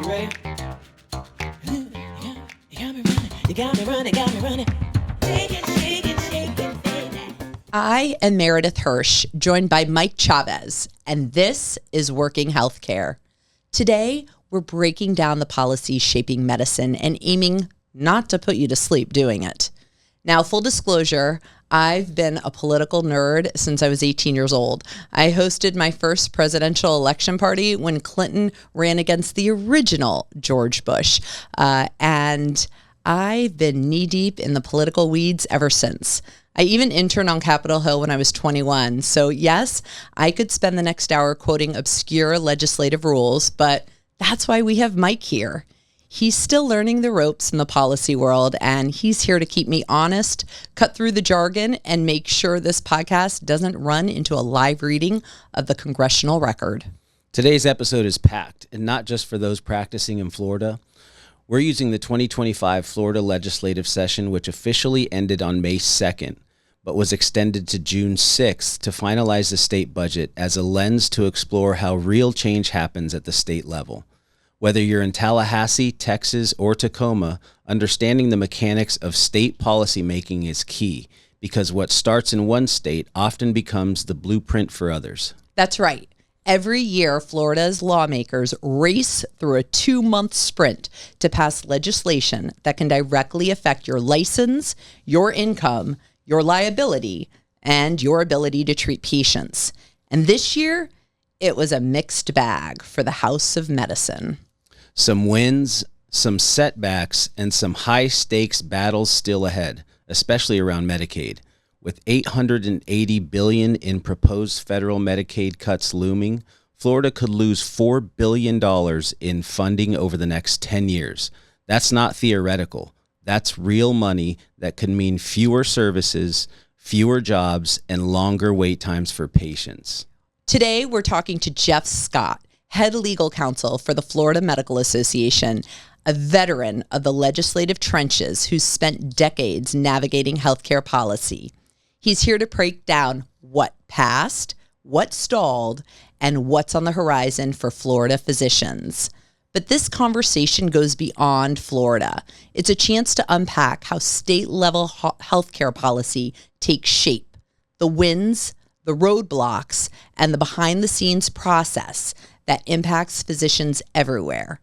ready? You got me running. Shake it, shake it. I am Meredith Hirsh, joined by Mike Chavez, and this is Working Healthcare. Today, we're breaking down the policies shaping medicine and aiming not to put you to sleep doing it. Now, full disclosure, I've been a political nerd since I was 18 years old. I hosted my first presidential election party when Clinton ran against the original George Bush. And I've been knee-deep in the political weeds ever since. I even interned on Capitol Hill when I was 21. So yes, I could spend the next hour quoting obscure legislative rules, but that's why we have Mike here. He's still learning the ropes in the policy world, and he's here to keep me honest, cut through the jargon, and make sure this podcast doesn't run into a live reading of the congressional record. Today's episode is packed, and not just for those practicing in Florida. We're using the 2025 Florida legislative session, which officially ended on May 2nd, but was extended to June 6th to finalize the state budget as a lens to explore how real change happens at the state level. Whether you're in Tallahassee, Texas, or Tacoma, understanding the mechanics of state policymaking is key, because what starts in one state often becomes the blueprint for others. That's right. Every year, Florida's lawmakers race through a 2-month sprint to pass legislation that can directly affect your license, your income, your liability, and your ability to treat patients. And this year, it was a mixed bag for the House of Medicine. Some wins, some setbacks, and some high-stakes battles still ahead, especially around Medicaid. With $880 billion in proposed federal Medicaid cuts looming, Florida could lose $4 billion in funding over the next 10 years. That's not theoretical. That's real money that could mean fewer services, fewer jobs, and longer wait times for patients. Today, we're talking to Jeff Scott, head legal counsel for the Florida Medical Association, a veteran of the legislative trenches who's spent decades navigating healthcare policy. He's here to break down what passed, what stalled, and what's on the horizon for Florida physicians. But this conversation goes beyond Florida. It's a chance to unpack how state-level healthcare policy takes shape, the wins, the roadblocks, and the behind-the-scenes process that impacts physicians everywhere.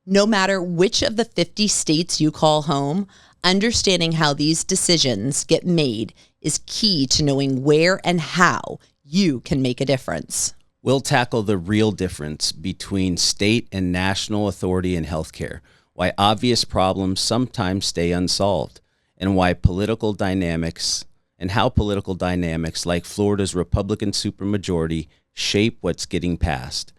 No matter which of the 50 states you call home, understanding how these decisions get made is key to knowing where and how you can make a difference. We'll tackle the real difference between state and national authority in healthcare, why obvious problems sometimes stay unsolved, and how political dynamics like Florida's Republican supermajority shape what's getting passed.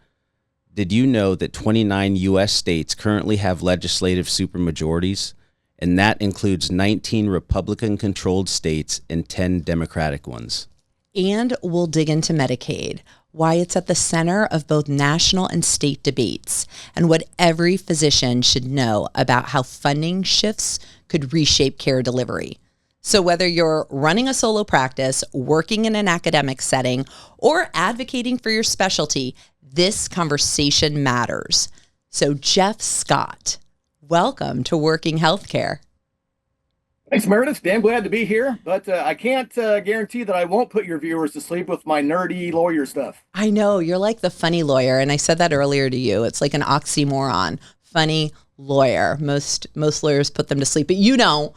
Did you know that 29 U.S. states currently have legislative supermajorities? And that includes 19 Republican-controlled states and 10 Democratic ones. And we'll dig into Medicaid, why it's at the center of both national and state debates, and what every physician should know about how funding shifts could reshape care delivery. So whether you're running a solo practice, working in an academic setting, or advocating for your specialty, this conversation matters. So Jeff Scott, welcome to Working Healthcare. Thanks, Meredith. Damn glad to be here, but I can't guarantee that I won't put your viewers to sleep with my nerdy lawyer stuff. I know, you're like the funny lawyer, and I said that earlier to you. It's like an oxymoron, funny lawyer. Most lawyers put them to sleep, but you don't.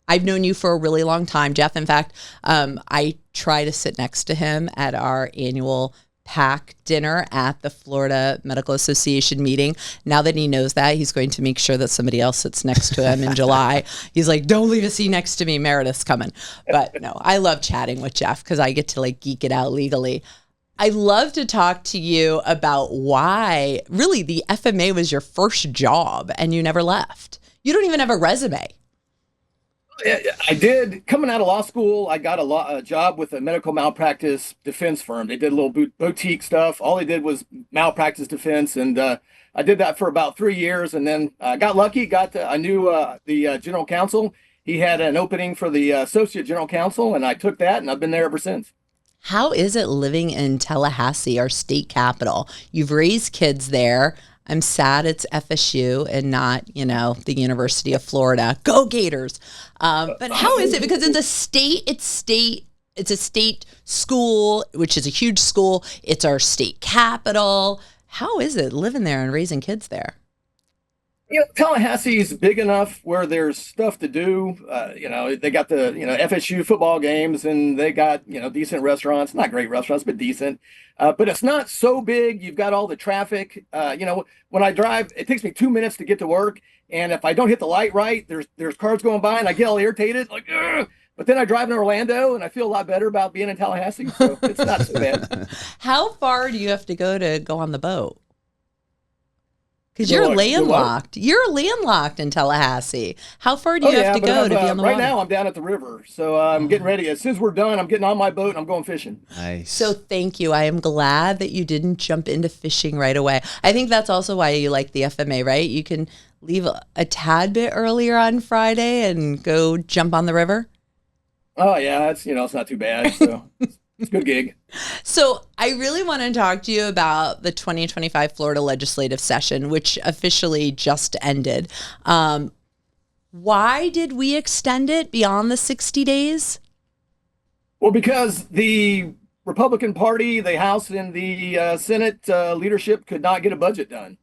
I've known you for a really long time, Jeff. In fact, I try to sit next to him at our annual PAC dinner at the Florida Medical Association meeting. Now that he knows that, he's going to make sure that somebody else sits next to him in July. He's like, don't leave a seat next to me. Meredith's coming. But no, I love chatting with Jeff because I get to like geek it out legally. I love to talk to you about why really the FMA was your first job and you never left. You don't even have a resume. I did. Coming out of law school, I got a job with a medical malpractice defense firm. They did a little boutique stuff. All they did was malpractice defense, and I did that for about 3 years, and then I got lucky. I knew the general counsel. He had an opening for the associate general counsel, and I took that, and I've been there ever since. How is it living in Tallahassee, our state capital? You've raised kids there. I'm sad it's FSU and not, the University of Florida. Go Gators. But how is it? Because it's a state school, which is a huge school. It's our state capital. How is it living there and raising kids there? Tallahassee's big enough where there's stuff to do. They got the, FSU football games, and they got, decent restaurants, not great restaurants, but decent. But it's not so big. You've got all the traffic. When I drive, it takes me 2 minutes to get to work. And if I don't hit the light right, there's cars going by and I get all irritated, like, ugh! But then I drive in Orlando and I feel a lot better about being in Tallahassee. So it's not so bad. How far do you have to go on the boat? Because you're landlocked. You're landlocked in Tallahassee. How far do you have to go to be on the water? Right now, I'm down at the river, so I'm getting ready. As soon as we're done, I'm getting on my boat and I'm going fishing. Nice. So thank you. I am glad that you didn't jump into fishing right away. I think that's also why you like the FMA, right? You can leave a tad bit earlier on Friday and go jump on the river. Oh yeah, it's not too bad. So. It's a good gig. So I really want to talk to you about the 2025 Florida legislative session, which officially just ended. Why did we extend it beyond the 60 days? Well, because the Republican Party, the House and the Senate leadership could not get a budget done.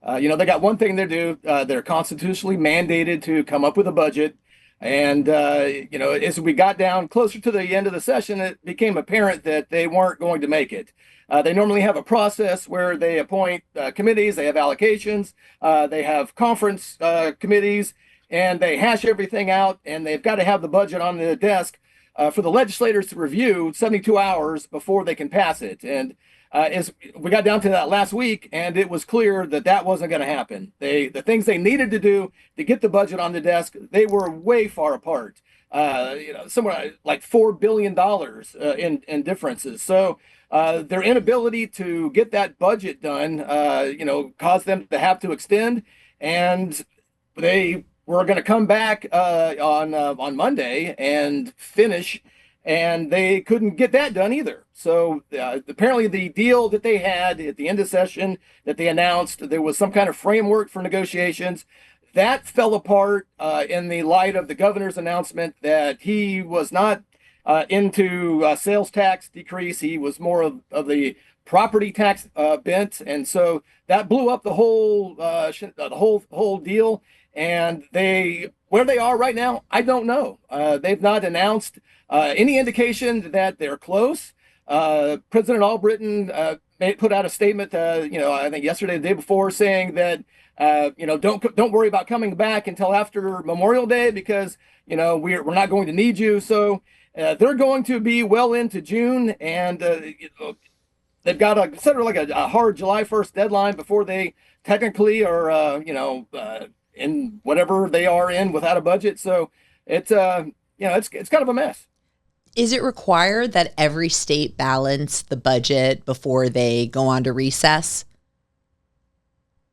They got one thing to do. They're constitutionally mandated to come up with a budget. And, as we got down closer to the end of the session, it became apparent that they weren't going to make it. They normally have a process where they appoint committees, they have allocations, they have conference committees, and they hash everything out, and they've got to have the budget on the desk for the legislators to review 72 hours before they can pass it. And as we got down to that last week, and it was clear that that wasn't going to happen. The things they needed to do to get the budget on the desk, they were way far apart. Somewhere like $4 billion in differences. So their inability to get that budget done, caused them to have to extend, and they were going to come back on Monday and finish. And they couldn't get that done either. So apparently the deal that they had at the end of session that they announced, there was some kind of framework for negotiations. That fell apart in the light of the governor's announcement that he was not into sales tax decrease. He was more of the property tax bent. And so that blew up the whole deal. And where they are right now, I don't know. They've not announced any indication that they're close. President Albritton put out a statement, I think yesterday, the day before, saying that don't worry about coming back until after Memorial Day because we're not going to need you. So they're going to be well into June, and they've got a hard July 1st deadline before they technically are in whatever they are in without a budget. So it's kind of a mess. Is it required that every state balance the budget before they go on to recess?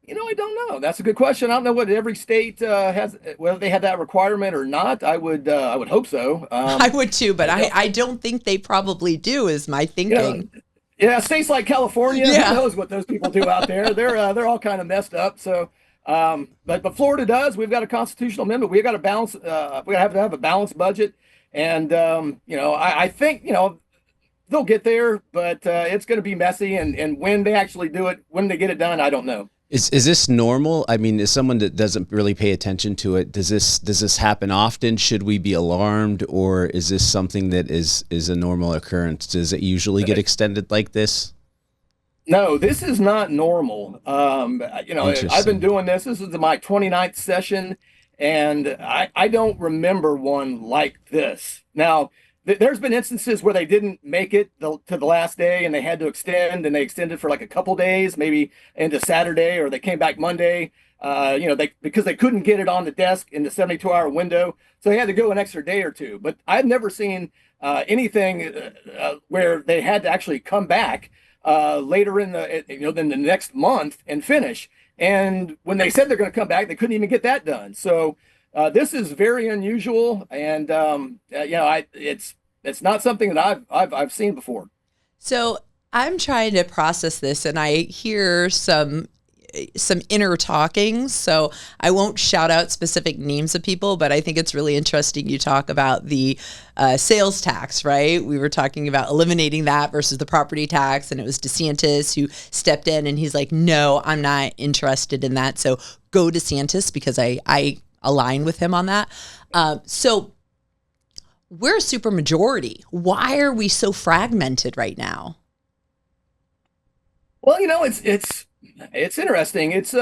I don't know. That's a good question. I don't know what every state has, whether they have that requirement or not. I would hope so. I would too, but I don't think they probably do, is my thinking. Yeah, states like California, who knows what those people do out there? They're all kind of messed up. So, but Florida does. We've got a constitutional amendment. We've got to balance. We have to have a balanced budget. And, I think, they'll get there, but it's going to be messy. And when they actually do it, when they get it done, I don't know. Is this normal? I mean, as someone that doesn't really pay attention to it, does this happen often? Should we be alarmed, or is this something that is a normal occurrence? Does it usually get extended like this? No, this is not normal. I've been doing this. This is my 29th session. And I don't remember one like this. Now, there's been instances where they didn't make it to the last day and they had to extend, and they extended for like a couple days, maybe into Saturday, or they came back Monday, because they couldn't get it on the desk in the 72-hour window. So they had to go an extra day or two. But I've never seen anything where they had to actually come back later in than the next month and finish. And when they said they're going to come back, they couldn't even get that done. So this is very unusual, and it's not something that I've seen before. So I'm trying to process this, and I hear some some inner talkings. So I won't shout out specific names of people, but I think it's really interesting you talk about the sales tax, right? We were talking about eliminating that versus the property tax, and it was DeSantis who stepped in and he's like, no, I'm not interested in that. So go DeSantis, because I align with him on that. So we're a super majority. Why are we so fragmented right now? Well, it's interesting. It's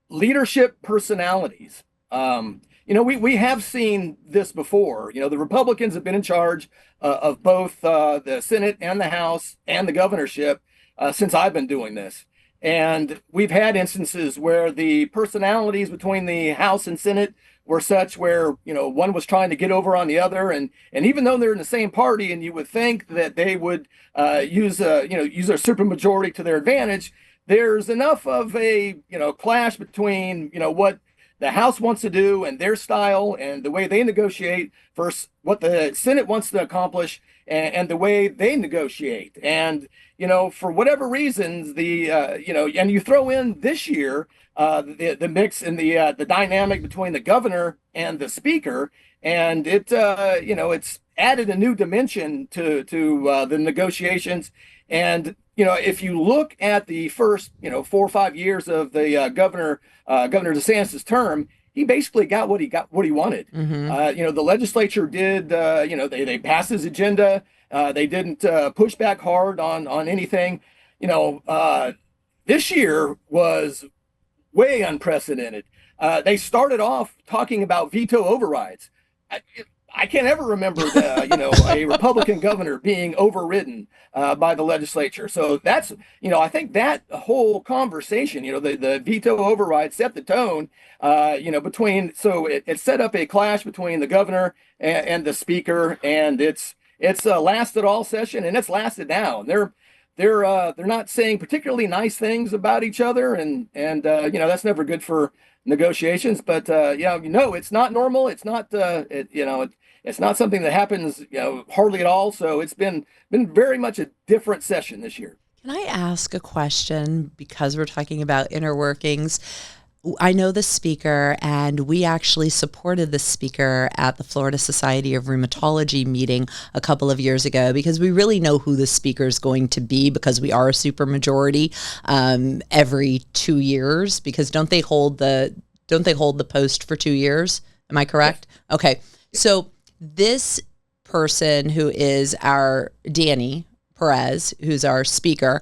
leadership personalities. We have seen this before. The Republicans have been in charge of both the Senate and the House and the governorship since I've been doing this. And we've had instances where the personalities between the House and Senate were such where, one was trying to get over on the other. And even though they're in the same party and you would think that they would use a supermajority to their advantage, there's enough of a, clash between, what the House wants to do and their style and the way they negotiate versus what the Senate wants to accomplish and the way they negotiate. And, for whatever reasons, and you throw in this year, the mix and the dynamic between the governor and the speaker, and it's added a new dimension to the negotiations. And if you look at the first 4 or 5 years of the Governor DeSantis' term, he basically got what he wanted. Mm-hmm. The legislature did. They passed his agenda. They didn't push back hard on anything. This year was way unprecedented. They started off talking about veto overrides. I can't ever remember a Republican governor being overridden by the legislature. So that's, I think that whole conversation, the veto override set the tone, between, so it set up a clash between the governor and the speaker, and it's lasted all session, and it's lasted now. And they're not saying particularly nice things about each other, and that's never good for negotiations. But it's not normal. It's not it's not something that happens hardly at all. So it's been very much a different session this year. Can I ask a question, because we're talking about inner workings? I know the speaker, and we actually supported the speaker at the Florida Society of Rheumatology meeting a couple of years ago, because we really know who the speaker is going to be, because we are a supermajority every 2 years. Because don't they hold the post for 2 years? Am I correct? Yes. Okay, so this person who is our Danny Perez, who's our speaker,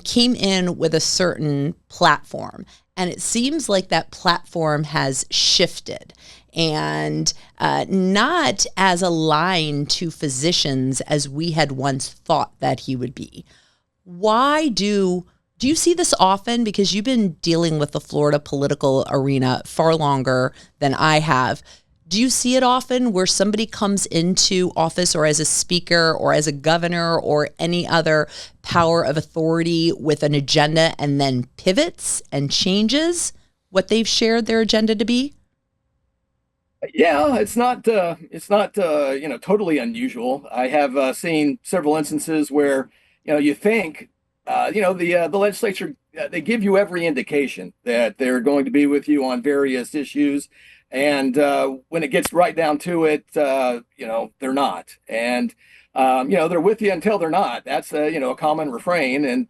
came in with a certain platform. And it seems like that platform has shifted and not as aligned to physicians as we had once thought that he would be. Why do you see this often? Because you've been dealing with the Florida political arena far longer than I have. Do you see it often where somebody comes into office, or as a speaker or as a governor or any other power of authority, with an agenda and then pivots and changes what they've shared their agenda to be? Yeah, it's not totally unusual. I have seen several instances where you think the legislature, they give you every indication that they're going to be with you on various issues. And when it gets right down to it, they're not. And, they're with you until they're not. That's, a common refrain. And,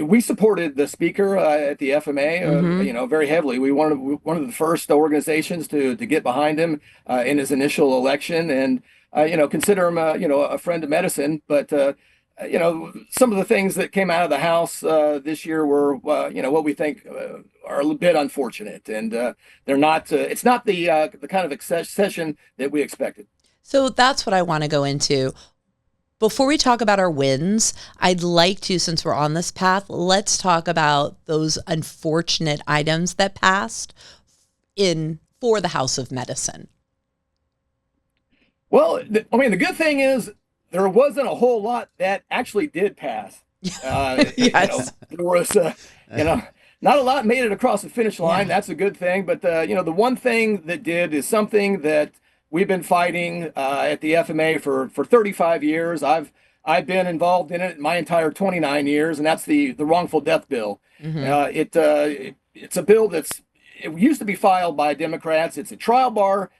we supported the speaker at the FMA, mm-hmm. Very heavily. We wanted one of the first organizations to get behind him in his initial election, and, consider him, a friend of medicine. But, some of the things that came out of the House this year were, what we think are a bit unfortunate, and they're not. It's not the kind of session that we expected. So that's what I want to go into. Before we talk about our wins, I'd like to, since we're on this path, let's talk about those unfortunate items that passed for the House of Medicine. Well, the good thing is, there wasn't a whole lot that actually did pass. Yes. There was, not a lot made it across the finish line. Yeah. That's a good thing. But, the one thing that did is something that we've been fighting at the FMA for 35 years. I've I've been involved in it my entire 29 years, and that's the wrongful death bill. It's a bill it used to be filed by Democrats. It's a trial bar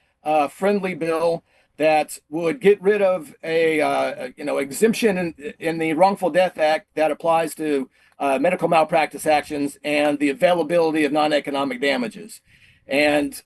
friendly bill that would get rid of a exemption in the Wrongful Death Act that applies to medical malpractice actions and the availability of non-economic damages. And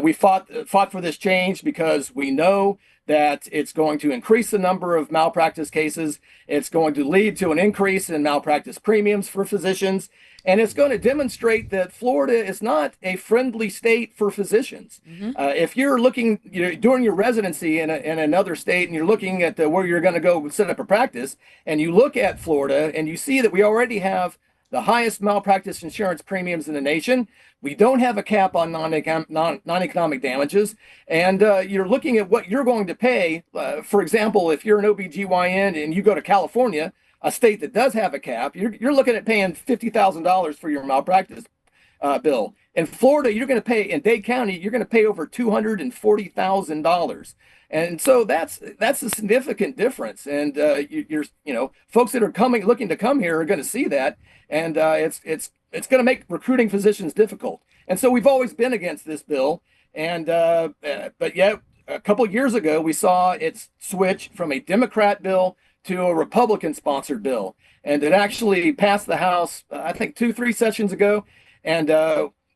we fought for this change because we know that it's going to increase the number of malpractice cases. It's going to lead to an increase in malpractice premiums for physicians. And it's going to demonstrate that Florida is not a friendly state for physicians. If you're looking, during your residency in another state, and you're looking at where you're going to go set up a practice, and you look at Florida and you see that we already have the highest malpractice insurance premiums in the nation. We don't have a cap on non-economic damages. And you're looking at what you're going to pay. For example, if you're an OBGYN and you go to California, a state that does have a cap, you're looking at paying $50,000 for your malpractice bill. In Florida, you're going to pay, in Dade County, you're going to pay over $240,000. And so that's a significant difference. And folks that are looking to come here are going to see that. And it's going to make recruiting physicians difficult. And so we've always been against this bill. And but yet a couple of years ago, we saw it switch from a Democrat bill to a Republican-sponsored bill. And it actually passed the House, I think, 2-3 sessions ago. And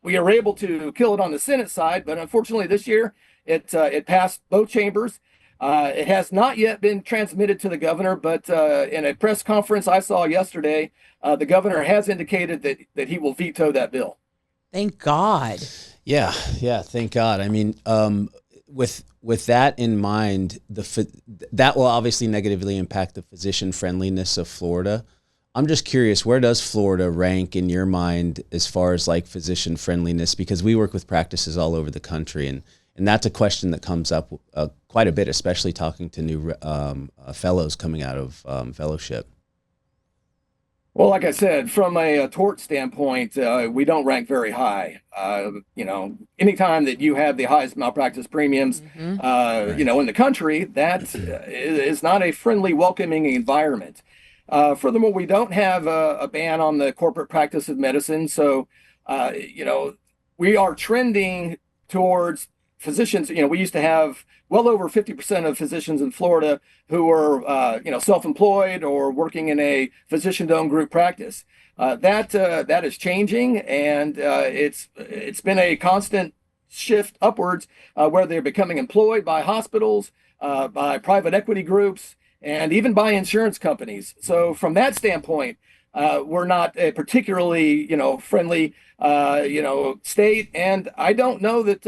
we were able to kill it on the Senate side. But unfortunately, this year, it passed both chambers. It has not yet been transmitted to the governor, but in a press conference I saw yesterday, the governor has indicated that he will veto that bill. Thank God. Yeah, thank God. I mean, with that in mind, that will obviously negatively impact the physician friendliness of Florida. I'm just curious, where does Florida rank in your mind as far as like physician friendliness? Because we work with practices all over the country, and that's a question that comes up quite a bit, especially talking to new fellows coming out of fellowship. Well, like I said, from a tort standpoint, we don't rank very high. Anytime that you have the highest malpractice premiums, in the country, that is not a friendly, welcoming environment. Furthermore, we don't have a ban on the corporate practice of medicine. So, we are trending towards physicians. We used to have well over 50% of physicians in Florida who were, self-employed or working in a physician-owned group practice. That is changing, and it's been a constant shift upwards where they're becoming employed by hospitals, by private equity groups, and even by insurance companies. So from that standpoint, we're not a particularly, friendly, state. And I don't know that,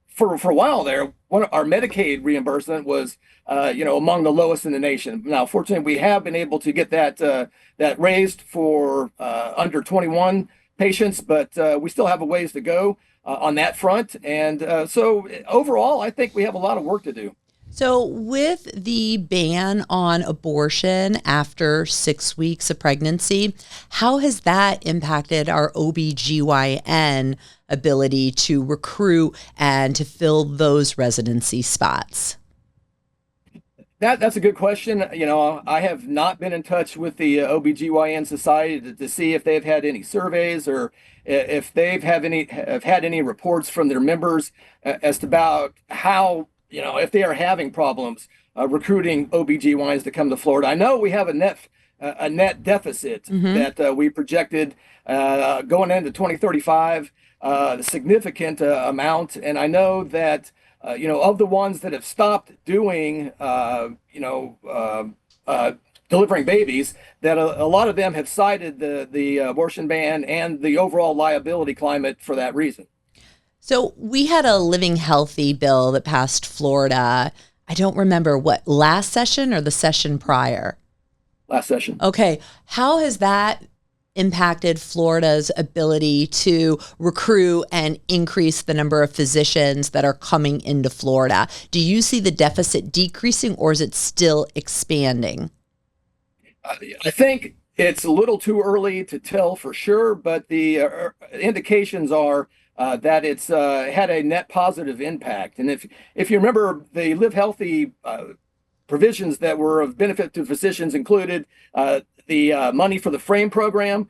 for a while there, our Medicaid reimbursement was, among the lowest in the nation. Now, fortunately, we have been able to get that raised for under 21 patients, but we still have a ways to go on that front. And so overall, I think we have a lot of work to do. So with the ban on abortion after 6 weeks of pregnancy, how has that impacted our OBGYN ability to recruit and to fill those residency spots? That's a good question. I have not been in touch with the OBGYN Society to see if they've had any surveys or if have had any reports from their members as to about how, if they are having problems recruiting OBGYNs to come to Florida. I know we have a net deficit that we projected going into 2035, a significant amount. And I know that, of the ones that have stopped doing, delivering babies, that a lot of them have cited the abortion ban and the overall liability climate for that reason. So we had a Living Healthy bill that passed Florida. I don't remember last session or the session prior? Last session. Okay. How has that impacted Florida's ability to recruit and increase the number of physicians that are coming into Florida? Do you see the deficit decreasing, or is it still expanding? I think it's a little too early to tell for sure, but the indications are that it's had a net positive impact. And if you remember, the Live Healthy provisions that were of benefit to physicians included the money for the FRAME program.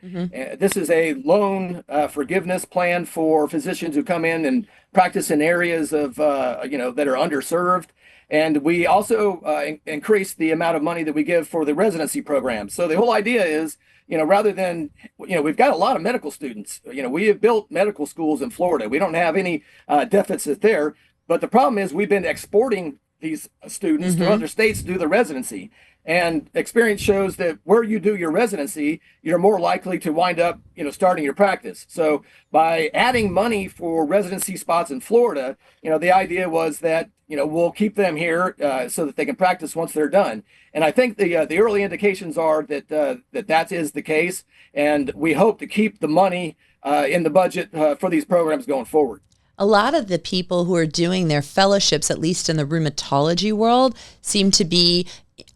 This is a loan forgiveness plan for physicians who come in and practice in areas of that are underserved. And we also increase the amount of money that we give for the residency program. So the whole idea is, rather than, we've got a lot of medical students. We have built medical schools in Florida. We don't have any deficit there. But the problem is we've been exporting these students to other states to do the residency. And experience shows that where you do your residency, you're more likely to wind up, starting your practice. So by adding money for residency spots in Florida, the idea was that, we'll keep them here so that they can practice once they're done. And I think the early indications are that that is the case. And we hope to keep the money in the budget for these programs going forward. A lot of the people who are doing their fellowships, at least in the rheumatology world, seem to be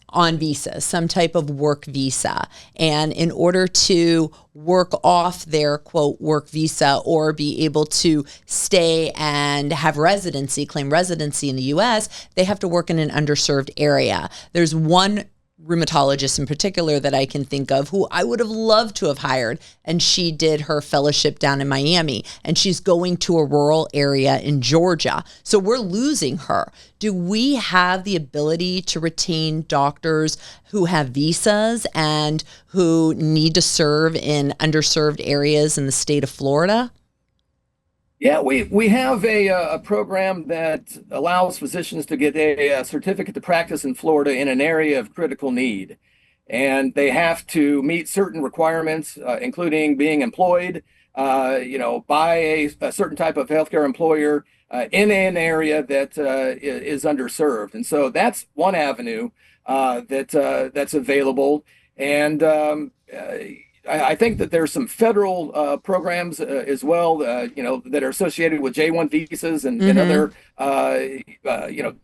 on visa, some type of work visa. And in order to work off their quote work visa or be able to stay and have residency, claim residency in the US, they have to work in an underserved area. There's one rheumatologist in particular that I can think of who I would have loved to have hired, and she did her fellowship down in Miami, and she's going to a rural area in Georgia. So we're losing her. Do we have the ability to retain doctors who have visas and who need to serve in underserved areas in the state of Florida? Yeah, we have a program that allows physicians to get a certificate to practice in Florida in an area of critical need. And they have to meet certain requirements, including being employed, by a certain type of healthcare employer in an area that is underserved. And so that's one avenue that's available. And I think that there's some federal programs as well, that are associated with J-1 visas and other,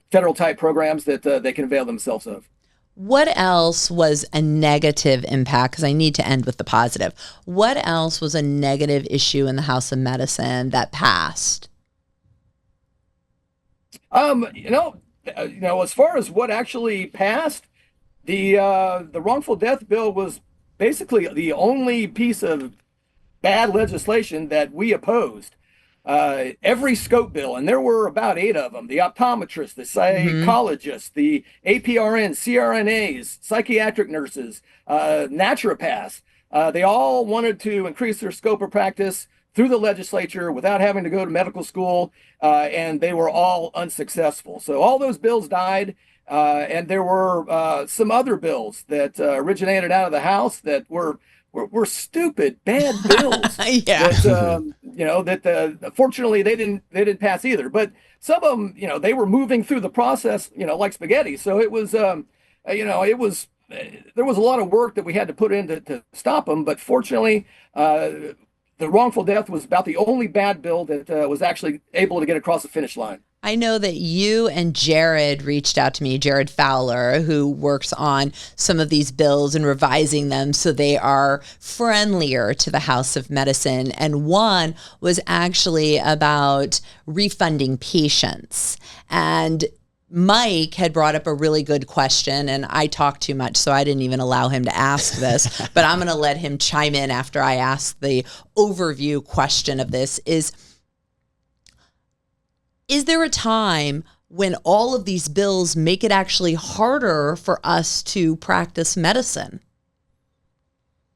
federal type programs that they can avail themselves of. What else was a negative impact? Because I need to end with the positive. What else was a negative issue in the House of Medicine that passed? As far as what actually passed, the wrongful death bill was basically the only piece of bad legislation that we opposed. Every scope bill, and there were about 8 of them, the optometrists, the psychologists, the APRNs, CRNAs, psychiatric nurses, naturopaths, they all wanted to increase their scope of practice through the legislature without having to go to medical school, and they were all unsuccessful. So all those bills died. And there were some other bills that originated out of the House that were stupid, bad bills. Yeah. That fortunately they didn't pass either. But some of them, they were moving through the process, like spaghetti. So it was, there was a lot of work that we had to put in to stop them. But fortunately, the wrongful death was about the only bad bill that was actually able to get across the finish line. I know that you and Jared reached out to me, Jared Fowler, who works on some of these bills and revising them so they are friendlier to the House of Medicine. And one was actually about refunding patients. And Mike had brought up a really good question, and I talked too much, so I didn't even allow him to ask this, but I'm going to let him chime in after I ask the overview question of this Is there a time when all of these bills make it actually harder for us to practice medicine?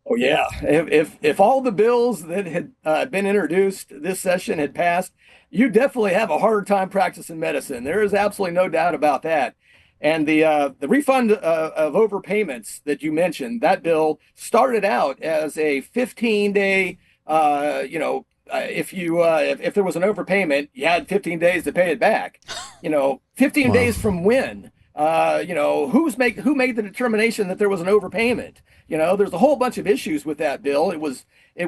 Oh, yeah. If all the bills that had been introduced this session had passed, you definitely have a harder time practicing medicine. There is absolutely no doubt about that. And the refund of overpayments that you mentioned, that bill started out as a 15-day, if there was an overpayment, you had 15 days to pay it back. 15 Wow. days from when? Who made the determination that there was an overpayment? There's a whole bunch of issues with that bill. It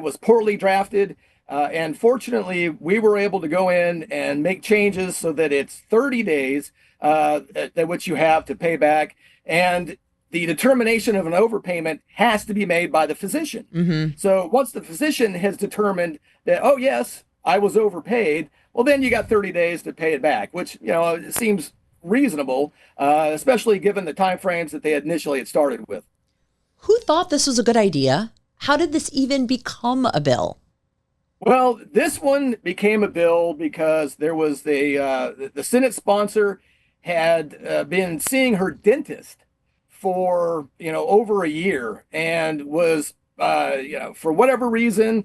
was poorly drafted, and fortunately, we were able to go in and make changes so that it's 30 days at which you have to pay back, and the determination of an overpayment has to be made by the physician. Mm-hmm. So once the physician has determined that, oh, yes, I was overpaid, well, then you got 30 days to pay it back, which, it seems reasonable, especially given the timeframes that they initially had started with. Who thought this was a good idea? How did this even become a bill? Well, this one became a bill because there was the Senate sponsor had been seeing her dentist for over a year, and was for whatever reason,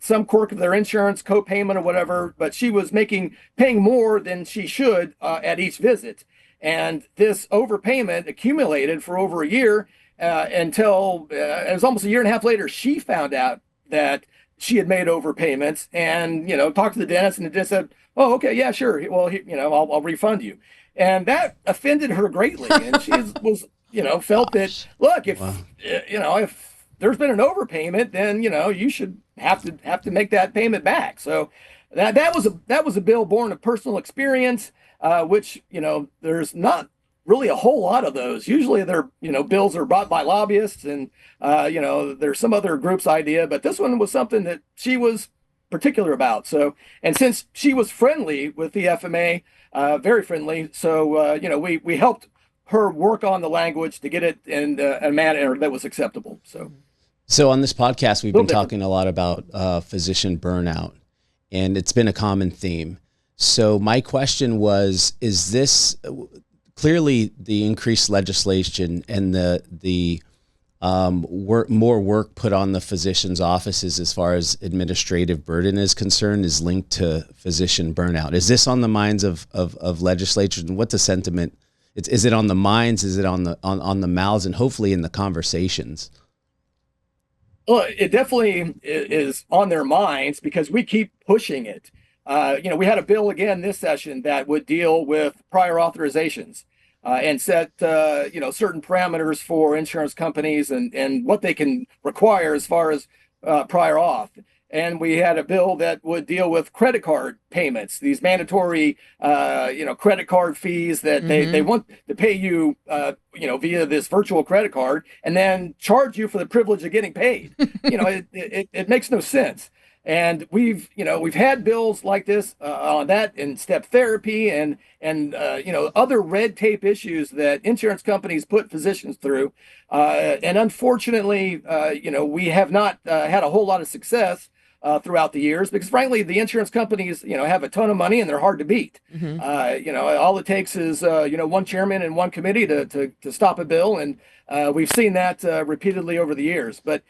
some quirk of their insurance co-payment or whatever, but she was paying more than she should at each visit, and this overpayment accumulated for over a year, until it was almost a year and a half later she found out that she had made overpayments, and talked to the dentist, and the dentist said, "Oh, okay, yeah, sure. Well, I'll refund you," and that offended her greatly, and she was felt that, look, if there's been an overpayment, then you should have to make that payment back. So that was a bill born of personal experience, which there's not really a whole lot of those. Usually they're, bills are brought by lobbyists, and, there's some other group's idea, but this one was something that she was particular about. So, and since she was friendly with the FMA, very friendly, so, we helped her work on the language to get it in a manner that was acceptable. So on this podcast, we've been talking a lot about physician burnout, and it's been a common theme. So my question was, is this clearly the increased legislation and the more work put on the physician's offices as far as administrative burden is concerned is linked to physician burnout? Is this on the minds of legislatures, and what's the sentiment? Is it on the minds? Is it on the mouths, and hopefully in the conversations? Well, it definitely is on their minds because we keep pushing it. We had a bill again this session that would deal with prior authorizations, and set certain parameters for insurance companies and what they can require as far as prior auth. And we had a bill that would deal with credit card payments, these mandatory credit card fees that they want to pay you via this virtual credit card, and then charge you for the privilege of getting paid. It makes no sense. And we've had bills like this on that, and step therapy, and other red tape issues that insurance companies put physicians through. And unfortunately, we have not had a whole lot of success throughout the years, because frankly, the insurance companies, have a ton of money and they're hard to beat. All it takes is, one chairman and one committee to stop a bill. And we've seen that repeatedly over the years. But,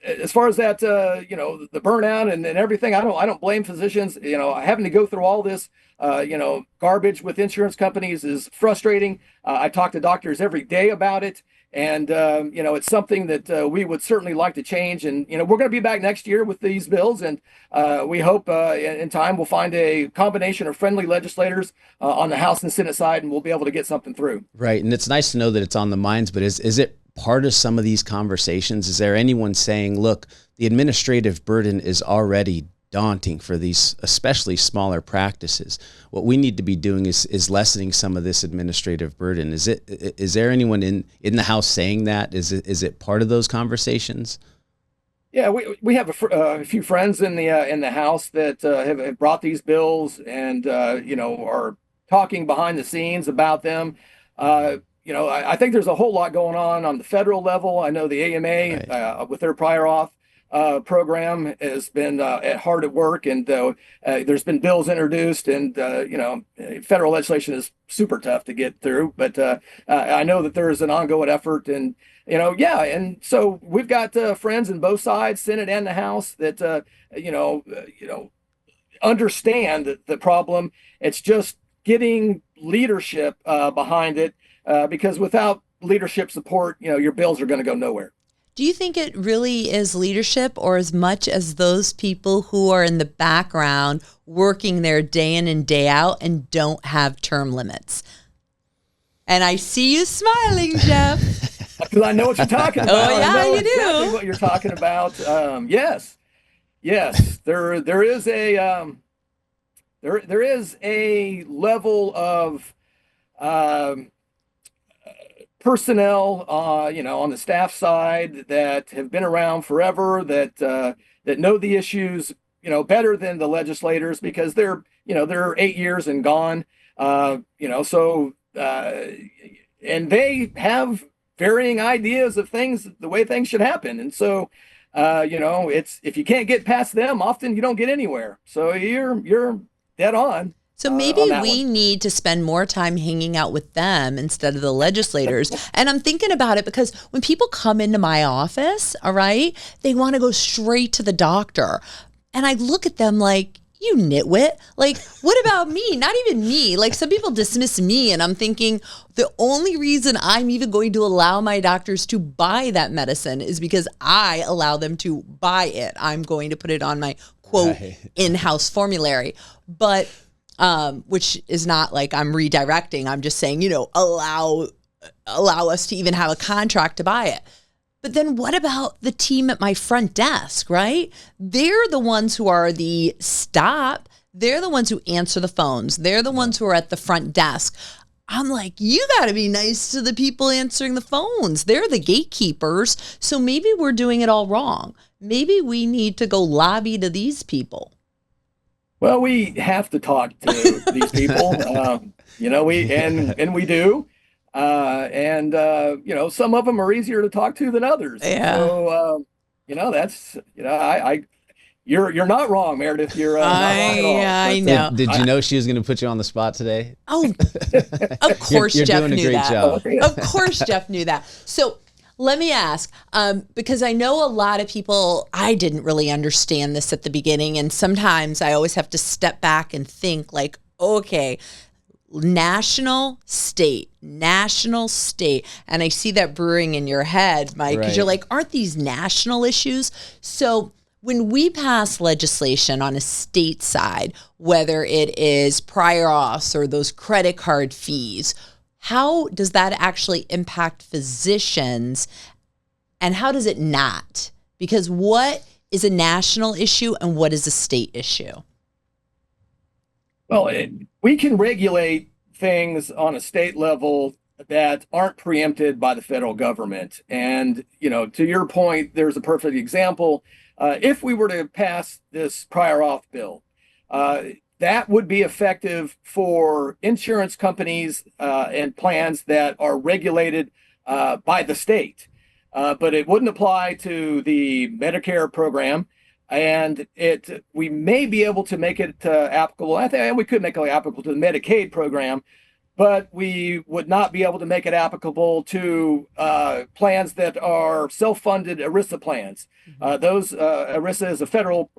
as far as that, the burnout and everything, I don't blame physicians. Having to go through all this, garbage with insurance companies is frustrating. I talk to doctors every day about it. And, it's something that we would certainly like to change. And, we're going to be back next year with these bills. And we hope in time we'll find a combination of friendly legislators on the House and Senate side, and we'll be able to get something through. Right. And it's nice to know that it's on the minds, but is it part of some of these conversations? Is there anyone saying, look, the administrative burden is already daunting for these, especially smaller practices. What we need to be doing is lessening some of this administrative burden. Is there anyone in the House saying that? Is it part of those conversations? Yeah, we have a few friends in the House that have brought these bills, and are talking behind the scenes about them. I think there's a whole lot going on the federal level. I know the AMA, right, with their prior auth program has been hard at work, and there's been bills introduced, and federal legislation is super tough to get through. But I know that there is an ongoing effort, and and so we've got friends in both sides, Senate and the House, that understand the problem. It's just getting leadership behind it, because without leadership support, your bills are going to go nowhere. Do you think it really is leadership, or as much as those people who are in the background working there day in and day out and don't have term limits? And I see you smiling, Jeff. Because I know what you're talking about. Oh, yeah, you do. Exactly what you're talking about. Yes. There is a there is a level of personnel, on the staff side that have been around forever, that know the issues, better than the legislators, because they're 8 years and gone. So and they have varying ideas of things, the way things should happen. And so, it's, if you can't get past them, often you don't get anywhere. So you're dead on. So maybe we one. need to spend more time hanging out with them instead of the legislators. And I'm thinking about it because when people come into my office, all right, they want to go straight to the doctor. And I look at them like, you nitwit. Like, what about me? Not even me. Like, some people dismiss me, and I'm thinking the only reason I'm even going to allow my doctors to buy that medicine is because I allow them to buy it. I'm going to put it on my, quote, in-house formulary. But which is not like I'm redirecting. I'm just saying, allow us to even have a contract to buy it. But then what about the team at my front desk, right? They're the ones who are the stop. They're the ones who answer the phones. They're the ones who are at the front desk. I'm like, you got to be nice to the people answering the phones. They're the gatekeepers. So maybe we're doing it all wrong. Maybe we need to go lobby to these people. Well, we have to talk to these people, we do. Some of them are easier to talk to than others. Yeah. So, that's, you're not wrong, Meredith. You're not wrong at all. I know. Did you know she was going to put you on the spot today? Oh, of course, you're Jeff doing a knew great that. job. Of course, Jeff knew that. So let me ask, because I know a lot of people, I didn't really understand this at the beginning. And sometimes I always have to step back and think like, okay, national, state. And I see that brewing in your head, Mike, because you're like, aren't these national issues? So when we pass legislation on a state side, whether it is prior auths or those credit card fees, how does that actually impact physicians, and how does it not? Because what is a national issue and what is a state issue? Well, we can regulate things on a state level that aren't preempted by the federal government. And, to your point, there's a perfect example. If we were to pass this prior auth bill, that would be effective for insurance companies and plans that are regulated by the state. But it wouldn't apply to the Medicare program. And we may be able to make it applicable. And we could make it applicable to the Medicaid program, but we would not be able to make it applicable to plans that are self-funded ERISA plans. Those ERISA is a federal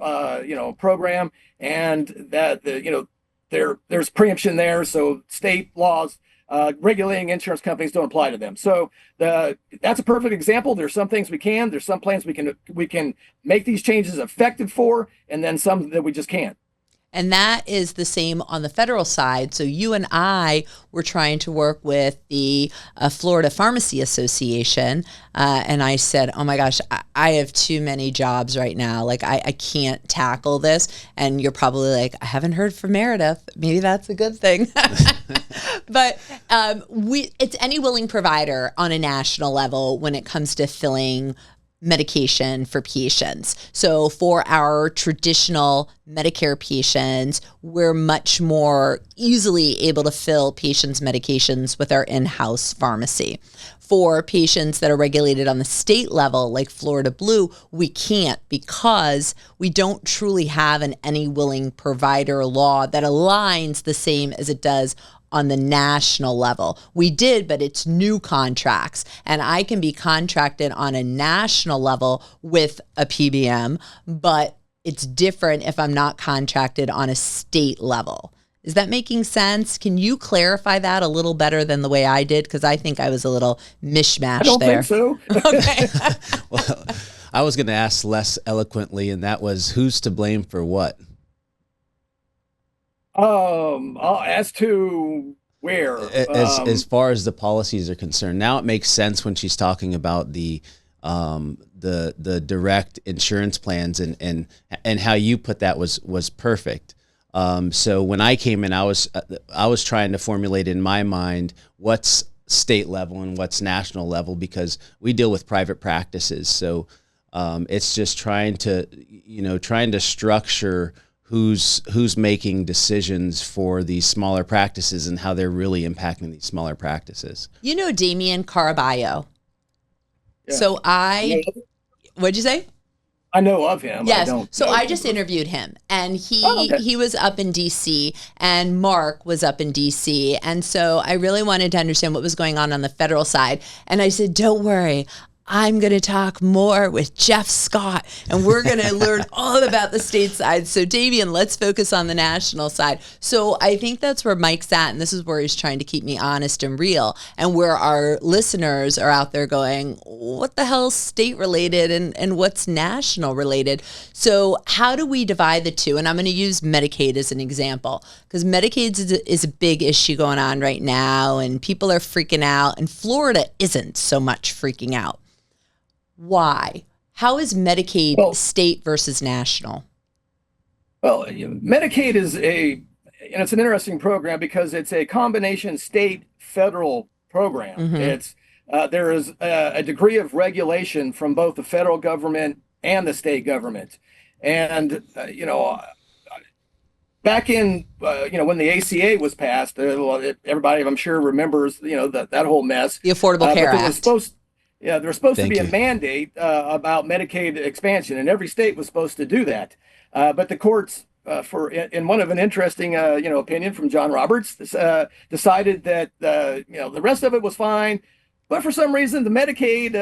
program, and that there's preemption there. So state laws regulating insurance companies don't apply to them. So that's a perfect example. There's some things we can. There's some plans we can make these changes effective for, and then some that we just can't. And that is the same on the federal side. So you and I were trying to work with the Florida Pharmacy Association. And I said, oh my gosh, I have too many jobs right now. Like I can't tackle this. And you're probably like, I haven't heard from Meredith. Maybe that's a good thing. But it's any willing provider on a national level when it comes to filling medication for patients. So for our traditional Medicare patients, we're much more easily able to fill patients' medications with our in-house pharmacy. For patients that are regulated on the state level, like Florida Blue, we can't, because we don't truly have an any willing provider law that aligns the same as it does on the national level. We did, but it's new contracts. And I can be contracted on a national level with a PBM, but it's different if I'm not contracted on a state level. Is that making sense? Can you clarify that a little better than the way I did? Because I think I was a little mishmash there. I don't think so. Okay. Well, I was going to ask less eloquently, and that was, who's to blame for what? As to where, as far as the policies are concerned, now it makes sense when she's talking about the direct insurance plans, and how you put that was perfect. So when I came in, I was trying to formulate in my mind what's state level and what's national level, because we deal with private practices. So it's just trying to structure who's making decisions for these smaller practices and how they're really impacting these smaller practices. You know Damian Caraballo. Yeah. So what'd you say? I know of him. Yes. I don't so know I him. just interviewed him, and okay. he was up in DC, and Mark was up in DC. And so I really wanted to understand what was going on the federal side. And I said, don't worry, I'm going to talk more with Jeff Scott, and we're going to learn all about the state side. So, Damian, let's focus on the national side. So I think that's where Mike's at, and this is where he's trying to keep me honest and real, and where our listeners are out there going, what the hell is state related and what's national related? So how do we divide the two? And I'm going to use Medicaid as an example, because Medicaid is a big issue going on right now, and people are freaking out, and Florida isn't so much freaking out. Why? How is Medicaid state versus national? Well, Medicaid is it's an interesting program because it's a combination state federal program. Mm-hmm. It's there is a degree of regulation from both the federal government and the state government, and back in when the ACA was passed, everybody I'm sure remembers that whole mess. The Affordable Care Act. There was supposed to be Thank a mandate about Medicaid expansion, and every state was supposed to do that. But the courts, in one of an interesting opinion from John Roberts, decided that the rest of it was fine, but for some reason the Medicaid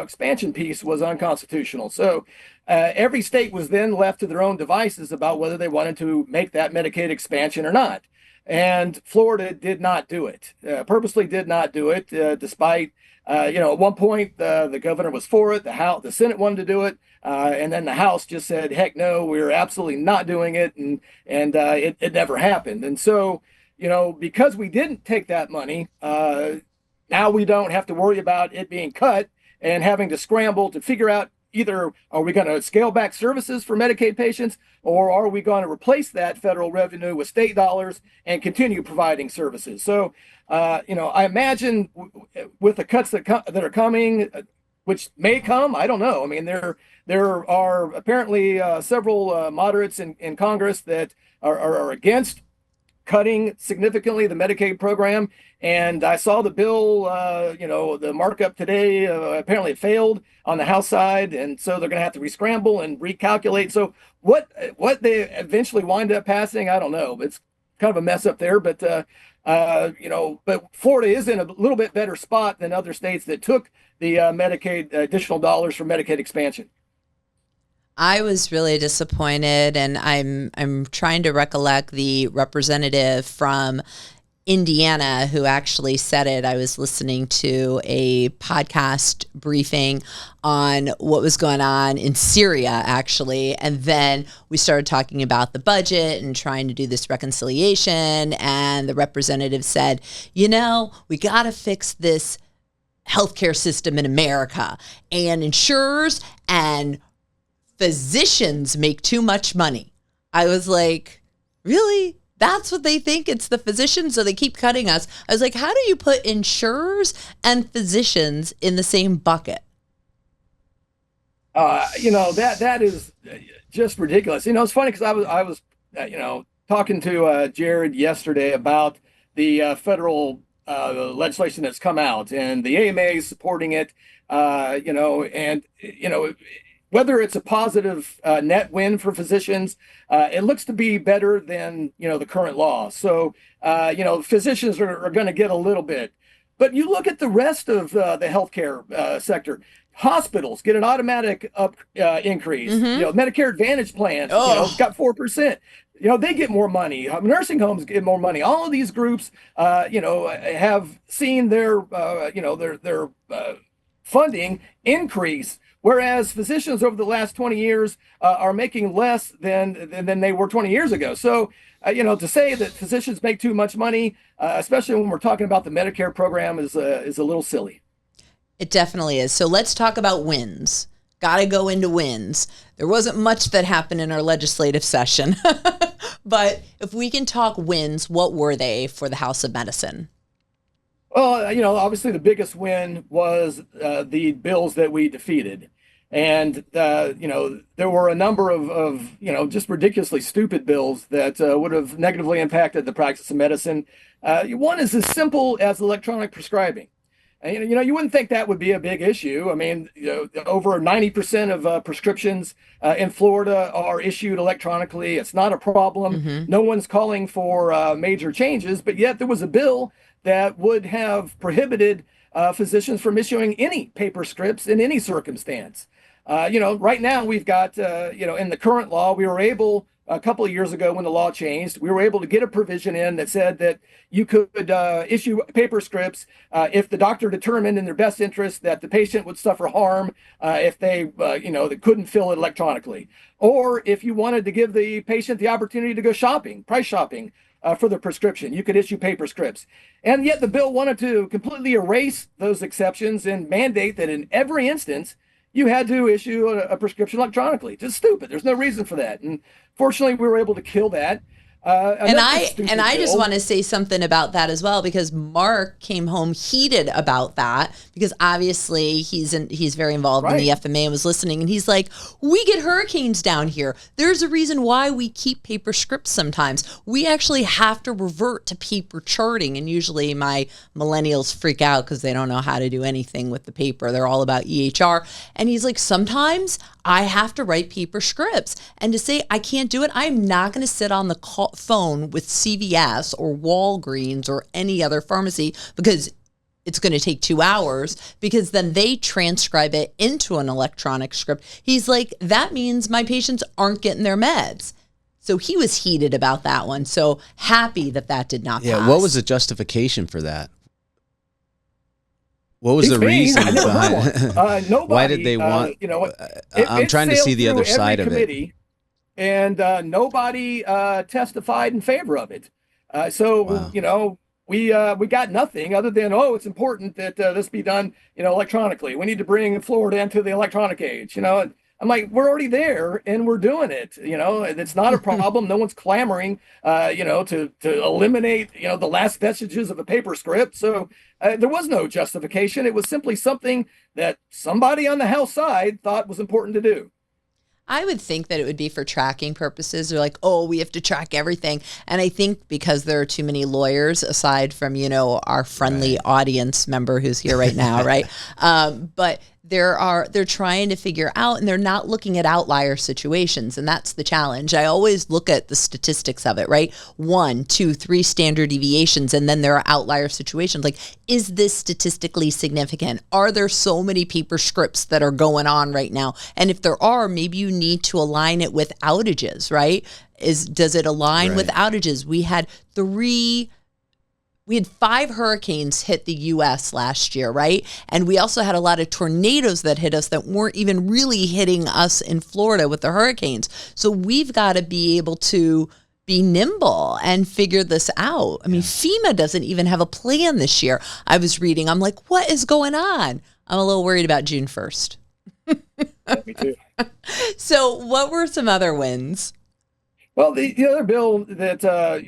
expansion piece was unconstitutional. So every state was then left to their own devices about whether they wanted to make that Medicaid expansion or not. And Florida did not do it, purposely did not do it, despite. At one point, the governor was for it. The Senate wanted to do it, and then the House just said, "Heck no, we're absolutely not doing it," and it never happened. And so, because we didn't take that money, now we don't have to worry about it being cut and having to scramble to figure out either are we going to scale back services for Medicaid patients, or are we going to replace that federal revenue with state dollars and continue providing services? So, I imagine with the cuts that are coming, which may come, I don't know. I mean, there are apparently several moderates in Congress that are against cutting significantly the Medicaid program. And I saw the bill, the markup today, apparently it failed on the House side. And so they're going to have to rescramble and recalculate. So what they eventually wind up passing, I don't know. It's kind of a mess up there. But, but Florida is in a little bit better spot than other states that took the Medicaid additional dollars for Medicaid expansion. I was really disappointed, and I'm trying to recollect the representative from Indiana who actually said it. I was listening to a podcast briefing on what was going on in Syria, actually, and then we started talking about the budget and trying to do this reconciliation, and the representative said, we got to fix this healthcare system in America, and insurers and physicians make too much money. I was like, really? That's what they think? It's the physicians, so they keep cutting us. I was like, how do you put insurers and physicians in the same bucket? That is just ridiculous. It's funny because I was talking to Jared yesterday about the federal legislation that's come out, and the AMA is supporting it. Whether it's a positive net win for physicians, it looks to be better than the current law. So physicians are going to get a little bit, but you look at the rest of the healthcare sector. Hospitals get an automatic increase. Mm-hmm. Medicare Advantage plans got 4%. They get more money. Nursing homes get more money. All of these groups, have seen their funding increase. Whereas physicians over the last 20 years are making less than they were 20 years ago. So, to say that physicians make too much money, especially when we're talking about the Medicare program, is a little silly. It definitely is. So let's talk about wins. Got to go into wins. There wasn't much that happened in our legislative session. But if we can talk wins, what were they for the House of Medicine? Well, obviously the biggest win was the bills that we defeated. And, there were a number of just ridiculously stupid bills that would have negatively impacted the practice of medicine. One is as simple as electronic prescribing. And, you wouldn't think that would be a big issue. I mean, over 90% of prescriptions in Florida are issued electronically. It's not a problem. Mm-hmm. No one's calling for major changes, but yet there was a bill that would have prohibited physicians from issuing any paper scripts in any circumstance. Right now we've got, in the current law, we were able, a couple of years ago when the law changed, we were able to get a provision in that said that you could issue paper scripts if the doctor determined in their best interest that the patient would suffer harm if they couldn't fill it electronically. Or if you wanted to give the patient the opportunity to go shopping, price shopping, for the prescription, you could issue paper scripts. And yet the bill wanted to completely erase those exceptions and mandate that in every instance, you had to issue a prescription electronically. Just stupid. There's no reason for that. And fortunately, we were able to kill that. And I just want to say something about that as well, because Mark came home heated about that, because obviously he's very involved in the FMA and was listening, and he's like, we get hurricanes down here. There's a reason why we keep paper scripts sometimes. We actually have to revert to paper charting, and usually my millennials freak out because they don't know how to do anything with the paper. They're all about EHR. And he's like, sometimes I have to write paper scripts. And to say I can't do it, I'm not going to sit on the phone with CVS or Walgreens or any other pharmacy because it's going to take 2 hours, because then they transcribe it into an electronic script. He's like, that means my patients aren't getting their meds. So he was heated about that one. So happy that did not pass. Yeah, what was the justification for that? What was the reason behind nobody, why did they want? I'm trying to see the other side of it. And nobody testified in favor of it. Wow. We got nothing other than, it's important that this be done, electronically. We need to bring Florida into the electronic age. I'm like, we're already there and we're doing it. It's not a problem. No one's clamoring, to eliminate, the last vestiges of a paper script. So there was no justification. It was simply something that somebody on the House side thought was important to do. I would think that it would be for tracking purposes. They're like, we have to track everything. And I think because there are too many lawyers, aside from, our friendly audience member who's here right now, right? But they're trying to figure out, and they're not looking at outlier situations. And that's the challenge. I always look at the statistics of it, right? 1, 2, 3 standard deviations. And then there are outlier situations. Like, is this statistically significant? Are there so many paper scripts that are going on right now? And if there are, maybe you need to align it with outages, right? Does it align with outages? We had 5 hurricanes hit the U.S. last year, right? And we also had a lot of tornadoes that hit us that weren't even really hitting us in Florida with the hurricanes. So we've got to be able to be nimble and figure this out. I mean, FEMA doesn't even have a plan this year. I was reading, I'm like, what is going on? I'm a little worried about June 1st. Me too. So what were some other wins? Well, the other bill that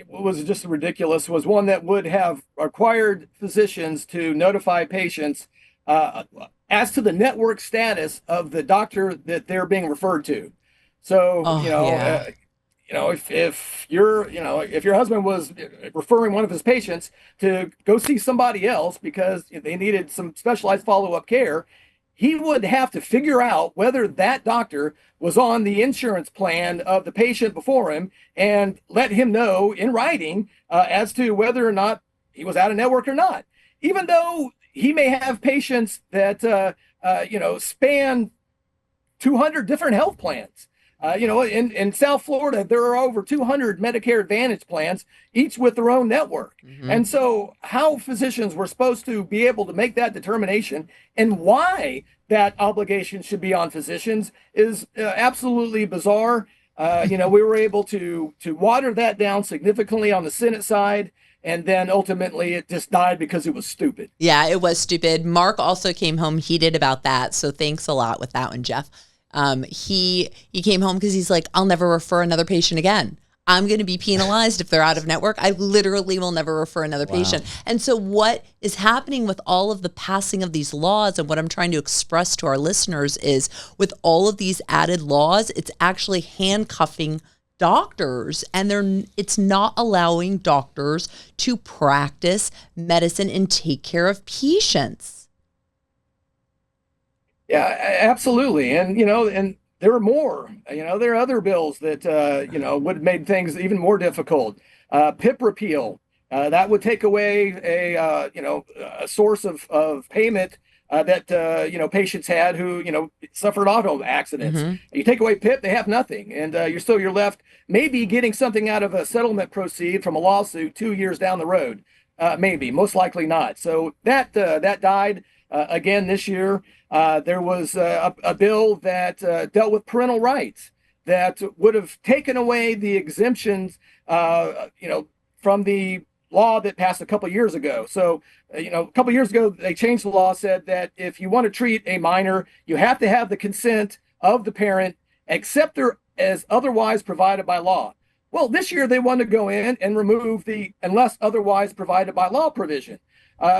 was just ridiculous was one that would have required physicians to notify patients as to the network status of the doctor that they're being referred to. So, if your husband was referring one of his patients to go see somebody else because they needed some specialized follow-up care, he would have to figure out whether that doctor was on the insurance plan of the patient before him and let him know in writing as to whether or not he was out of network or not. Even though he may have patients that, span 200 different health plans. In South Florida, there are over 200 Medicare Advantage plans, each with their own network. Mm-hmm. And so how physicians were supposed to be able to make that determination and why that obligation should be on physicians is absolutely bizarre. We were able to water that down significantly on the Senate side. And then ultimately it just died because it was stupid. Yeah, it was stupid. Mark also came home heated about that. So thanks a lot with that one, Jeff. He came home because he's like, I'll never refer another patient again. I'm going to be penalized if they're out of network. I literally will never refer another patient. And so what is happening with all of the passing of these laws, and what I'm trying to express to our listeners is, with all of these added laws, it's actually handcuffing doctors, and it's not allowing doctors to practice medicine and take care of patients. Yeah, absolutely. And, and there are more, there are other bills that, would have made things even more difficult. PIP repeal, that would take away a source of payment that, patients had who, suffered auto accidents. Mm-hmm. You take away PIP, they have nothing. And you're left maybe getting something out of a settlement proceed from a lawsuit 2 years down the road. Maybe, most likely not. So that died again this year. There was a bill that dealt with parental rights that would have taken away the exemptions, from the law that passed a couple of years ago. So, a couple of years ago, they changed the law, said that if you want to treat a minor, you have to have the consent of the parent, except they're as otherwise provided by law. Well, this year they want to go in and remove the unless otherwise provided by law provision.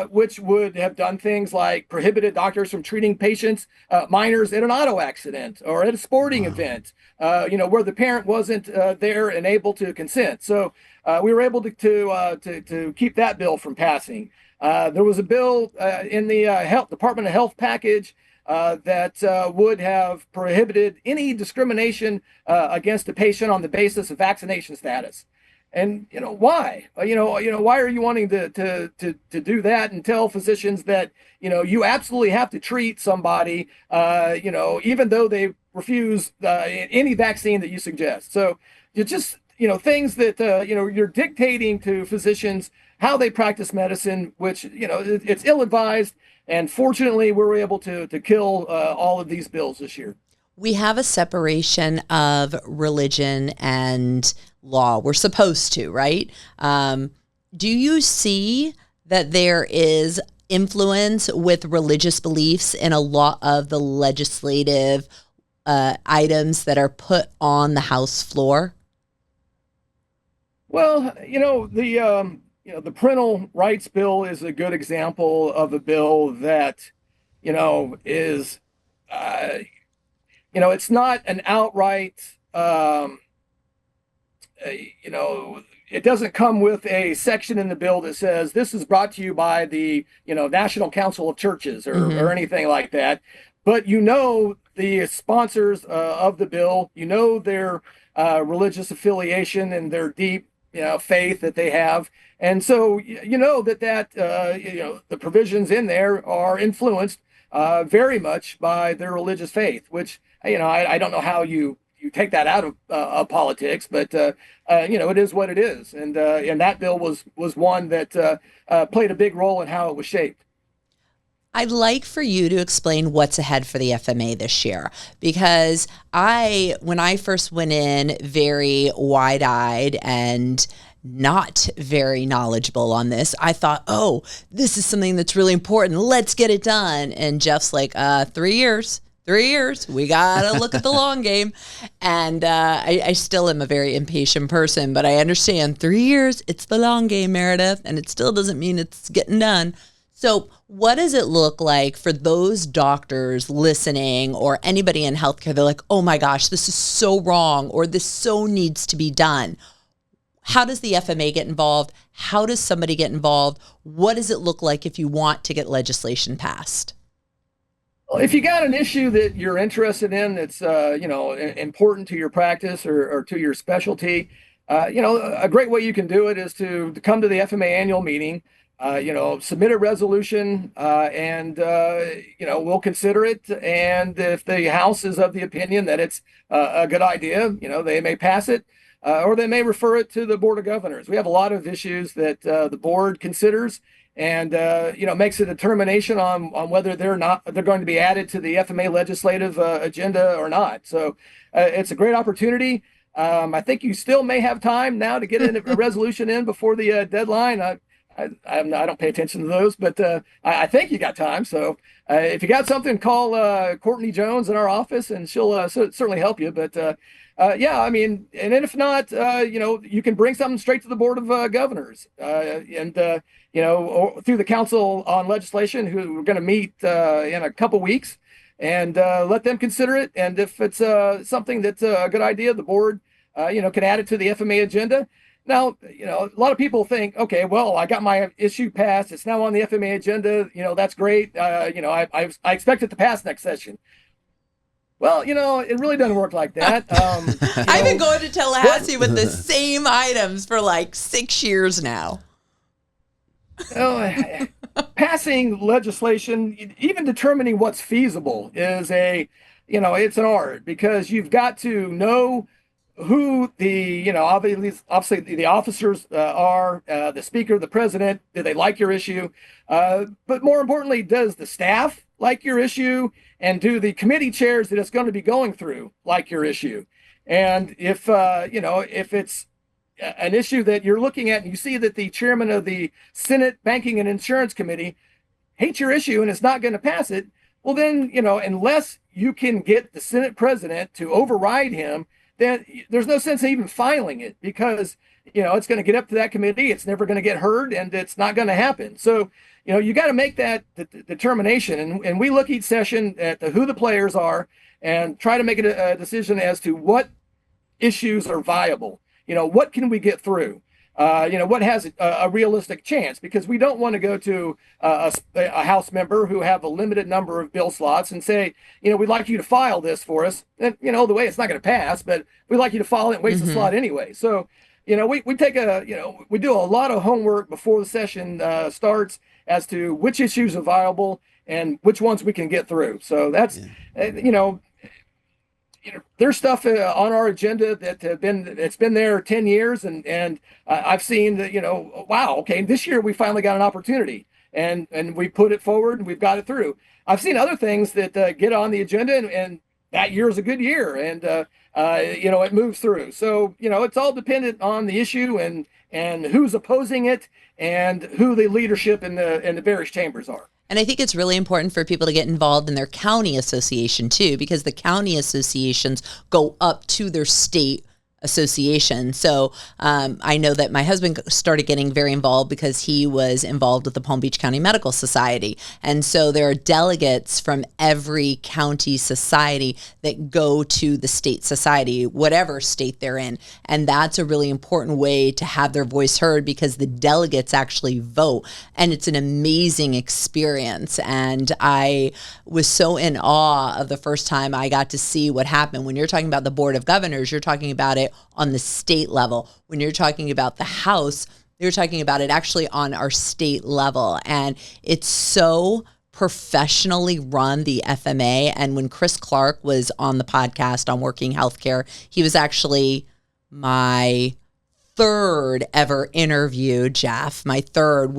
Which would have done things like prohibited doctors from treating patients, minors in an auto accident or at a sporting event, where the parent wasn't there and able to consent. So we were able to keep that bill from passing. There was a bill in the Department of Health package that would have prohibited any discrimination against a patient on the basis of vaccination status. And why? Why are you wanting to do that and tell physicians that you absolutely have to treat somebody, even though they refuse any vaccine that you suggest? So you just things that you're dictating to physicians how they practice medicine, which it's ill-advised. And fortunately, we were able to kill all of these bills this year. We have a separation of religion and law. We're supposed to, right? Do you see that there is influence with religious beliefs in a lot of the legislative items that are put on the House floor? Well, the parental rights bill is a good example of a bill that, is, it's not an outright, it doesn't come with a section in the bill that says this is brought to you by the, National Council of Churches or anything like that. But the sponsors of the bill, their religious affiliation and their deep, faith that they have. And so, the provisions in there are influenced very much by their religious faith, which, I don't know how you take that out of politics, but it is what it is, and that bill was one that played a big role in how it was shaped. I'd like for you to explain what's ahead for the FMA this year, because when I first went in very wide-eyed and not very knowledgeable on this, I thought, oh, this is something that's really important. Let's get it done. And Jeff's like, 3 years. 3 years. We got to look at the long game. And I still am a very impatient person, but I understand 3 years, it's the long game, Meredith, and it still doesn't mean it's getting done. So what does it look like for those doctors listening or anybody in healthcare? They're like, oh my gosh, this is so wrong, or this so needs to be done. How does the FMA get involved? How does somebody get involved? What does it look like if you want to get legislation passed? Well, if you got an issue that you're interested in that's important to your practice or to your specialty, a great way you can do it is to come to the FMA annual meeting. Submit a resolution, and we'll consider it. And if the House is of the opinion that it's a good idea, they may pass it, or they may refer it to the Board of Governors. We have a lot of issues that the board considers and makes a determination on whether they're going to be added to the FMA legislative agenda or not. So it's a great opportunity. I think you still may have time now to get a resolution in before the deadline. I don't pay attention to those, but I think you got time. So if you got something, call Courtney Jones in our office, and she'll certainly help you. But yeah, I mean, and then if not, you can bring something straight to the Board of Governors, and or through the Council on Legislation, who are going to meet in a couple weeks, and let them consider it. And if it's something that's a good idea, the board, can add it to the FMA agenda. Now, a lot of people think, okay, well, I got my issue passed. It's now on the FMA agenda. That's great. I expect it to pass next session. Well, it really doesn't work like that. I've been going to Tallahassee with the same items for like 6 years now. Passing legislation, even determining what's feasible is it's an art, because you've got to know who the, obviously the officers are, the speaker, the president. Do they like your issue? But more importantly, does the staff like your issue? And do the committee chairs that it's going to be going through like your issue? And if it's an issue that you're looking at and you see that the chairman of the Senate Banking and Insurance Committee hates your issue and is not going to pass it, well then, unless you can get the Senate president to override him, then there's no sense in even filing it, because it's going to get up to that committee. It's never going to get heard, and it's not going to happen. So you got to make that determination, and we look each session at who the players are and try to make a decision as to what issues are viable. What can we get through? What has a realistic chance? Because we don't want to go to a House member who have a limited number of bill slots and say, we'd like you to file this for us. And, the way it's not going to pass, but we'd like you to file it and waste a slot anyway. So, we take we do a lot of homework before the session starts as to which issues are viable and which ones we can get through. So that's, there's stuff on our agenda that it's been there 10 years, and I've seen that, wow, okay, this year we finally got an opportunity, and we put it forward and we've got it through. I've seen other things that get on the agenda, and that year is a good year, and it moves through. So it's all dependent on the issue and who's opposing it and who the leadership in the various chambers are. And I think it's really important for people to get involved in their county association too, because the county associations go up to their state association. So I know that my husband started getting very involved because he was involved with the Palm Beach County Medical Society. And so there are delegates from every county society that go to the state society, whatever state they're in. And that's a really important way to have their voice heard, because the delegates actually vote. And it's an amazing experience. And I was so in awe of the first time I got to see what happened. When you're talking about the Board of Governors, you're talking about it on the state level. When you're talking about the House, you're talking about it actually on our state level. And it's so professionally run, the FMA. And when Chris Clark was on the podcast on working healthcare, he was actually my third ever interview, Jeff, my third.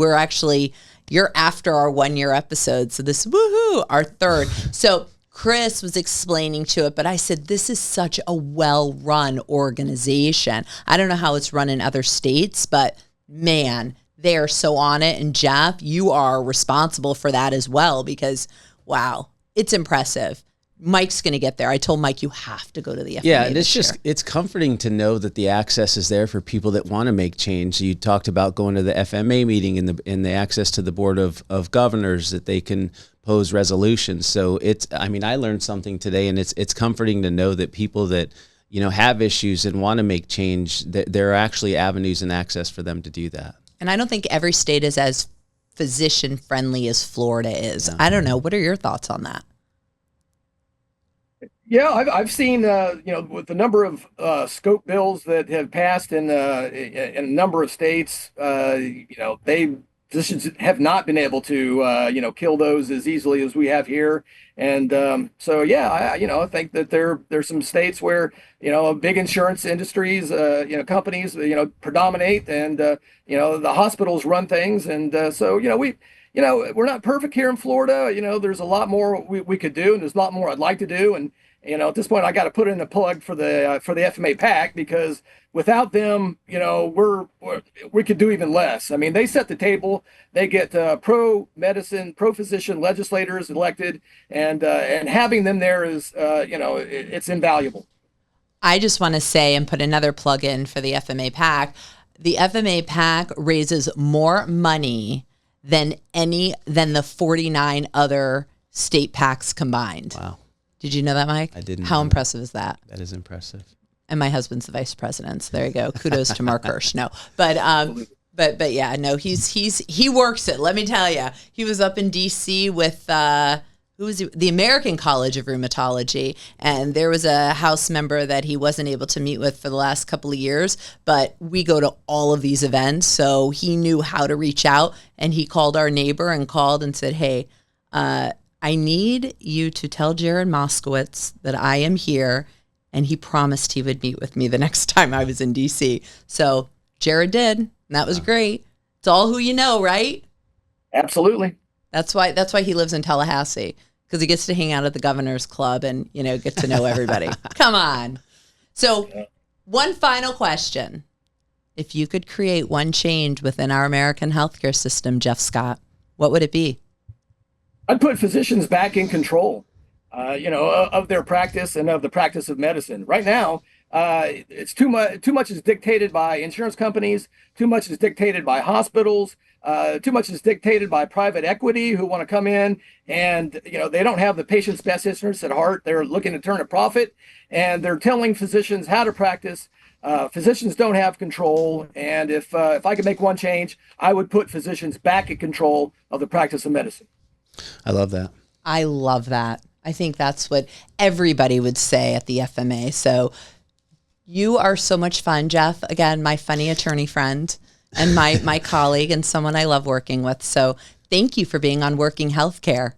You're after our 1 year episode. So this, woohoo, our third. So Chris was explaining to it, but I said, this is such a well-run organization. I don't know how it's run in other states, but man, they are so on it. And Jeff, you are responsible for that as well, because wow, it's impressive. Mike's going to get there. I told Mike, you have to go to the FMA. Yeah, and it's comforting to know that the access is there for people that want to make change. You talked about going to the FMA meeting and the access to the Board of Governors, that they can pose resolutions. So I learned something today, and it's comforting to know that people that, have issues and want to make change, that there are actually avenues and access for them to do that. And I don't think every state is as physician friendly as Florida is. No. I don't know. What are your thoughts on that? Yeah, I've seen, with the number of scope bills that have passed in a number of states, physicians have not been able to, kill those as easily as we have here. And I think that there's some states where, big insurance industries, companies, predominate, and, the hospitals run things. And we're not perfect here in Florida. There's a lot more we could do, and there's a lot more I'd like to do. And At this point, I got to put in a plug for the FMA PAC, because without them, we could do even less. I mean, they set the table. They get pro-medicine, pro-physician legislators elected, and having them there is, it's invaluable. I just want to say and put another plug in for the FMA PAC. The FMA PAC raises more money than the 49 other state PACs combined. Wow. Did you know that, Mike? I didn't. How impressive is that? That is impressive. And my husband's the vice president. So there you go. Kudos to Mark Hirsh. No, but yeah, no, he works it. Let me tell you, he was up in DC with who was he? The American College of Rheumatology, and there was a House member that he wasn't able to meet with for the last couple of years. But we go to all of these events, so he knew how to reach out, and he called our neighbor and said, "Hey, I need you to tell Jared Moskowitz that I am here." And he promised he would meet with me the next time I was in DC. So Jared did, and that was great. It's all who you know, right? Absolutely. That's why he lives in Tallahassee, because he gets to hang out at the Governor's Club and, get to know everybody. Come on. So one final question. If you could create one change within our American healthcare system, Jeff Scott, what would it be? I'd put physicians back in control, of their practice and of the practice of medicine. Right now, it's too much is dictated by insurance companies. Too much is dictated by hospitals. Too much is dictated by private equity who want to come in and, they don't have the patient's best interests at heart. They're looking to turn a profit, and they're telling physicians how to practice. Physicians don't have control. And if I could make one change, I would put physicians back in control of the practice of medicine. I love that. I love that. I think that's what everybody would say at the FMA. So you are so much fun, Jeff. Again, my funny attorney friend and my colleague and someone I love working with. So thank you for being on Working Healthcare.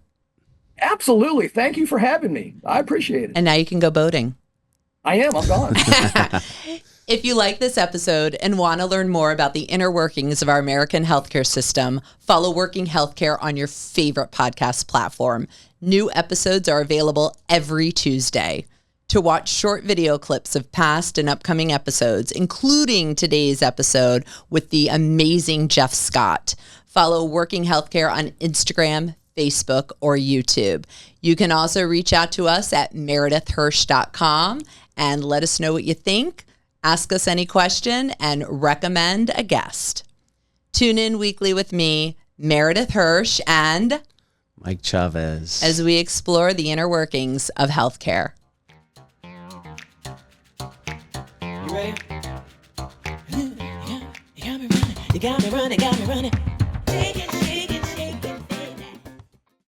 Absolutely. Thank you for having me. I appreciate it. And now you can go boating. I am. I'm gone. If you like this episode and want to learn more about the inner workings of our American healthcare system, follow Working Healthcare on your favorite podcast platform. New episodes are available every Tuesday. To watch short video clips of past and upcoming episodes, including today's episode with the amazing Jeff Scott, follow Working Healthcare on Instagram, Facebook, or YouTube. You can also reach out to us at meredithhirsh.com and let us know what you think. Ask us any question and recommend a guest. Tune in weekly with me, Meredith Hirsh, and Mike Chavez, as we explore the inner workings of healthcare. You ready? You got me running, got me running.